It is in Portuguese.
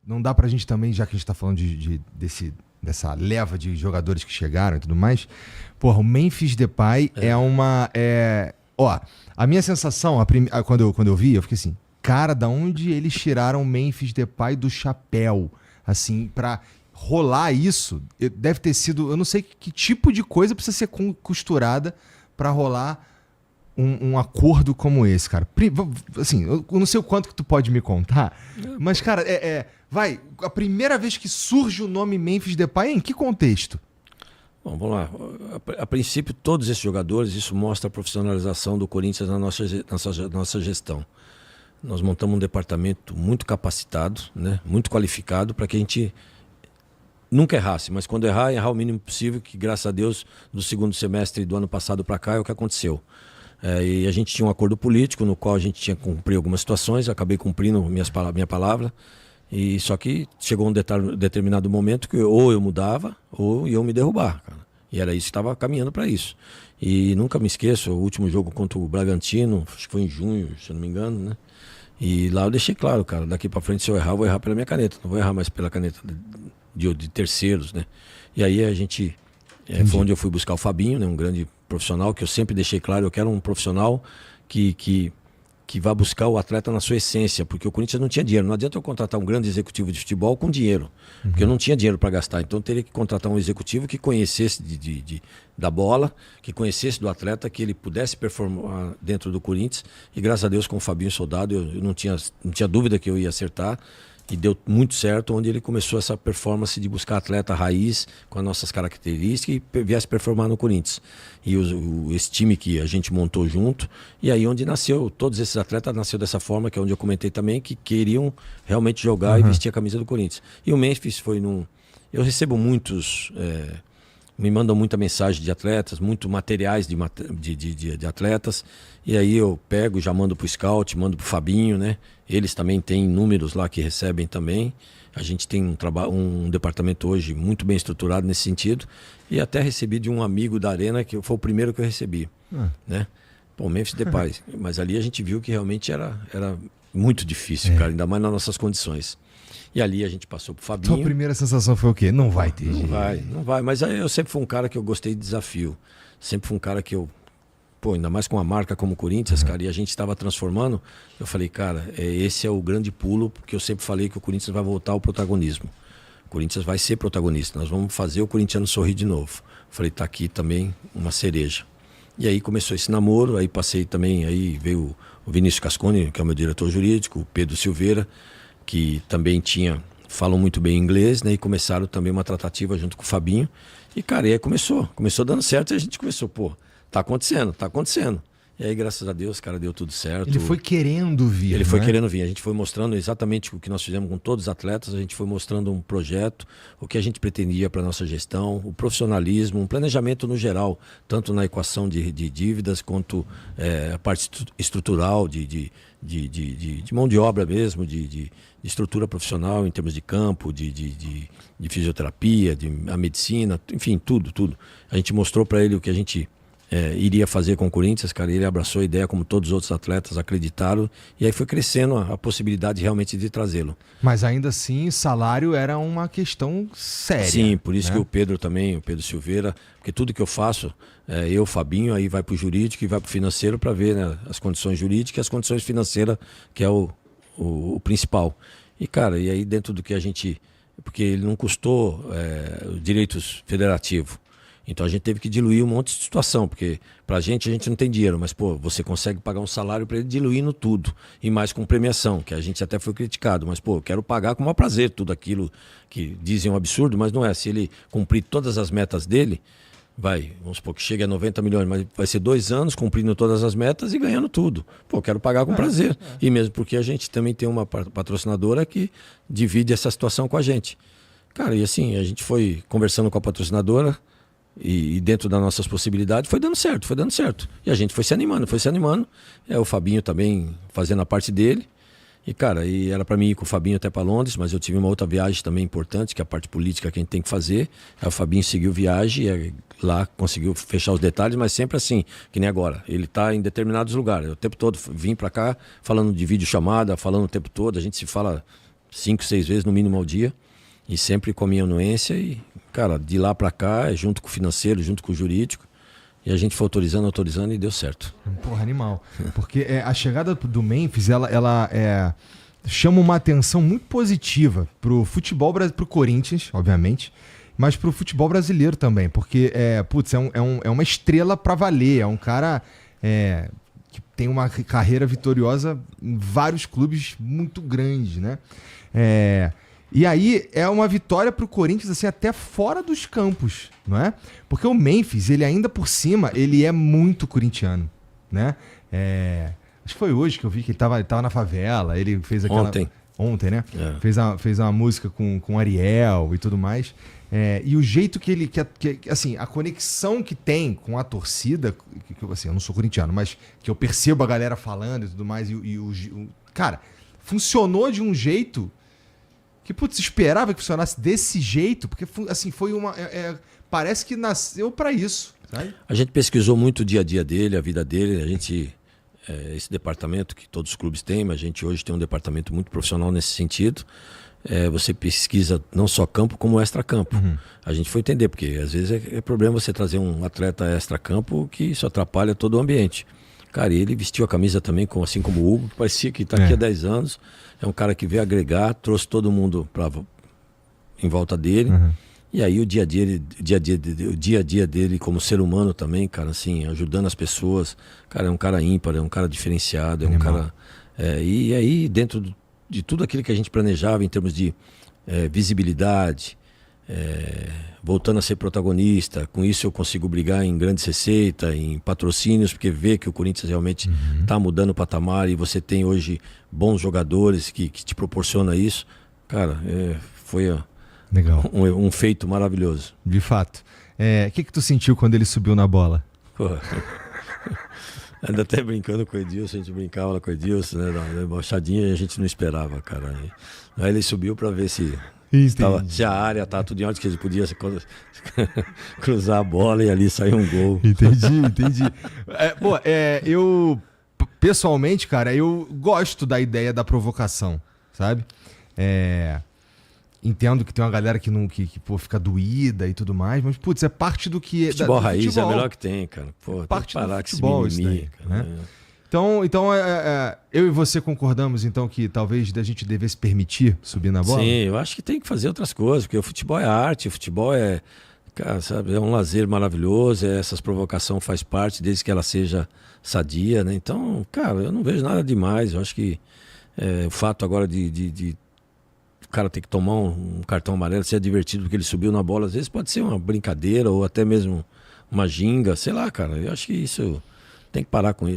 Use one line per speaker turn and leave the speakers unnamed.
não dá pra gente também, já que a gente tá falando dessa leva de jogadores que chegaram e tudo mais, porra, o Memphis Depay Ó, a minha sensação, quando eu vi, eu fiquei assim, cara, da onde eles tiraram o Memphis Depay do chapéu? Assim, pra rolar isso, deve ter sido, eu não sei que tipo de coisa precisa ser costurada pra rolar um acordo como esse, cara. Assim, eu não sei o quanto que tu pode me contar, mas, cara, vai, a primeira vez que surge o nome Memphis Depay, em que contexto?
Bom, vamos lá. A princípio, todos esses jogadores, isso mostra a profissionalização do Corinthians na nossa gestão. Nós montamos um departamento muito capacitado, né, muito qualificado, para que a gente nunca errasse, mas quando errar o mínimo possível, que graças a Deus, do segundo semestre do ano passado para cá, é o que aconteceu. E a gente tinha um acordo político no qual a gente tinha que cumprir algumas situações, acabei cumprindo minha palavra, e só que chegou um determinado momento que ou eu mudava ou iam me derrubar, cara. E era isso que estava caminhando para isso. E nunca me esqueço, o último jogo contra o Bragantino, acho que foi em junho, se eu não me engano, né? E lá eu deixei claro, cara, daqui para frente se eu errar, eu vou errar pela minha caneta, não vou errar mais pela caneta de terceiros, né? E aí a gente, foi onde eu fui buscar o Fabinho, né? Um grande profissional, que eu sempre deixei claro, eu quero um profissional que vai buscar o atleta na sua essência, porque o Corinthians não tinha dinheiro. Não adianta eu contratar um grande executivo de futebol com dinheiro, porque eu não tinha dinheiro para gastar. Então eu teria que contratar um executivo que conhecesse da bola, que conhecesse do atleta, que ele pudesse performar dentro do Corinthians. E graças a Deus, com o Fabinho Soldado, eu não tinha dúvida que eu ia acertar. E deu muito certo, onde ele começou essa performance de buscar atleta raiz com as nossas características e viesse performar no Corinthians. E esse time que a gente montou junto, e aí onde nasceu, todos esses atletas nasceu dessa forma, que é onde eu comentei também, que queriam realmente jogar e vestir a camisa do Corinthians. E o Memphis foi eu recebo muitos... me mandam muita mensagem de atletas, muito materiais de atletas, e aí eu pego, já mando pro scout, mando pro Fabinho, né? Eles também têm números lá que recebem também. A gente tem um departamento hoje muito bem estruturado nesse sentido, e até recebi de um amigo da Arena, que foi o primeiro que eu recebi, né? Pô, Memphis Depay, mas ali a gente viu que realmente era muito difícil, cara, ainda mais nas nossas condições. E ali a gente passou pro Fabinho.
Sua primeira sensação foi o quê? Não vai ter jeito.
Não vai. Mas eu sempre fui um cara que eu gostei de desafio. Sempre fui um cara que ainda mais com uma marca como o Corinthians, cara, e a gente estava transformando. Eu falei, cara, esse é o grande pulo, porque eu sempre falei que o Corinthians vai voltar ao protagonismo. O Corinthians vai ser protagonista. Nós vamos fazer o corintiano sorrir de novo. Falei, tá aqui também uma cereja. E aí começou esse namoro, aí passei também, aí veio o Vinícius Cascone, que é o meu diretor jurídico, o Pedro Silveira, que também falam muito bem inglês, né? E começaram também uma tratativa junto com o Fabinho. E, cara, e aí começou dando certo, e a gente começou, tá acontecendo. E aí, graças a Deus, cara, deu tudo certo.
Ele foi querendo vir,
Ele foi querendo vir. A gente foi mostrando exatamente o que nós fizemos com todos os atletas. A gente foi mostrando um projeto, o que a gente pretendia para nossa gestão, o profissionalismo, um planejamento no geral, tanto na equação de dívidas, quanto a parte estrutural de mão de obra mesmo, de estrutura profissional em termos de campo, de fisioterapia, a medicina, enfim, tudo. A gente mostrou para ele o que a gente iria fazer com o Corinthians, cara. Ele abraçou a ideia, como todos os outros atletas acreditaram, e aí foi crescendo a possibilidade realmente de trazê-lo.
Mas ainda assim, salário era uma questão séria.
Sim, por isso, né? Que o Pedro Silveira, porque tudo que eu faço, eu, Fabinho, aí vai para o jurídico e vai para o financeiro para ver, né, as condições jurídicas e as condições financeiras, que é o principal. E, cara, e aí dentro do que a gente... Porque ele não custou direitos federativos. Então a gente teve que diluir um monte de situação, porque pra gente a gente não tem dinheiro, mas você consegue pagar um salário para ele diluindo tudo, e mais com premiação, que a gente até foi criticado, mas eu quero pagar com o maior prazer tudo aquilo que dizem um absurdo, mas não é. Se ele cumprir todas as metas dele, vamos supor que chegue a 90 milhões, mas vai ser 2 anos cumprindo todas as metas e ganhando tudo. Quero pagar com prazer. E mesmo porque a gente também tem uma patrocinadora que divide essa situação com a gente. Cara, e assim, a gente foi conversando com a patrocinadora, e dentro das nossas possibilidades foi dando certo. E a gente foi se animando. O Fabinho também fazendo a parte dele. E, cara, era para mim ir com o Fabinho até para Londres, mas eu tive uma outra viagem também importante, que é a parte política que a gente tem que fazer. Aí o Fabinho seguiu viagem e lá conseguiu fechar os detalhes, mas sempre assim, que nem agora. Ele está em determinados lugares. O tempo todo vim para cá falando de videochamada, falando o tempo todo. A gente se fala 5, 6 vezes no mínimo ao dia. E sempre com a minha anuência. E, cara, de lá para cá, junto com o financeiro, junto com o jurídico. E a gente foi autorizando e deu certo.
Porra, animal. Porque a chegada do Memphis, ela chama uma atenção muito positiva pro futebol, pro Corinthians, obviamente, mas pro futebol brasileiro também. Porque, é uma estrela pra valer. É um cara que tem uma carreira vitoriosa em vários clubes muito grandes, né? E aí é uma vitória pro Corinthians, assim, até fora dos campos, não é? Porque o Memphis, ele ainda por cima, ele é muito corintiano, né? Acho que foi hoje que eu vi que ele tava na favela, ele fez aquela... Ontem, né? Fez uma música com Ariel e tudo mais. E o jeito que ele... assim, a conexão que tem com a torcida, assim, eu não sou corintiano, mas que eu percebo a galera falando e tudo mais, cara, funcionou de um jeito... que, putz, esperava que funcionasse desse jeito, porque, assim, foi uma... parece que nasceu pra isso, sabe?
A gente pesquisou muito o dia a dia dele, a vida dele, a gente... esse departamento que todos os clubes têm, mas a gente hoje tem um departamento muito profissional nesse sentido. Você pesquisa não só campo, como extra-campo.
Uhum.
A gente foi entender, porque às vezes é problema você trazer um atleta extra-campo que isso atrapalha todo o ambiente. Cara, e ele vestiu a camisa também, assim como o Hugo, que parecia que está aqui há 10 anos. É um cara que veio agregar, trouxe todo mundo em volta dele.
Uhum.
E aí o dia a dia dele como ser humano também, cara, assim, ajudando as pessoas. Cara, é um cara ímpar, é um cara diferenciado, é um cara... e aí, dentro de tudo aquilo que a gente planejava em termos de visibilidade, voltando a ser protagonista, com isso eu consigo brigar em grandes receitas, em patrocínios, porque vê que o Corinthians realmente está mudando o patamar e você tem hoje bons jogadores que te proporciona isso. Cara, foi
legal.
Um feito maravilhoso.
De fato. O que tu sentiu quando ele subiu na bola?
Pô, ainda até brincando com o Edilson, a gente brincava lá com o Edilson, né? Da embaixadinha, a gente não esperava, cara. Aí ele subiu para ver se a área tá tudo em ordem, que ele podia cruzar a bola e ali sair um gol.
Entendi. Eu, pessoalmente, cara, eu gosto da ideia da provocação, sabe? Entendo que tem uma galera que fica doída e tudo mais, mas, putz, é parte do que...
Futebol raiz futebol. É o melhor que tem, cara. Pô,
parte
tem que parar
do futebol,
com esse mimimi,
daí,
cara,
né? Então eu e você concordamos, então, que talvez a gente devesse permitir subir na bola?
Sim, eu acho que tem que fazer outras coisas, porque o futebol é arte, o futebol cara, sabe, é um lazer maravilhoso, essas provocações faz parte, desde que ela seja sadia, né? Então, cara, eu não vejo nada demais. Eu acho que o fato agora de o cara ter que tomar um cartão amarelo, ser divertido porque ele subiu na bola, às vezes pode ser uma brincadeira ou até mesmo uma ginga, sei lá, cara. Eu acho que isso tem que parar com isso.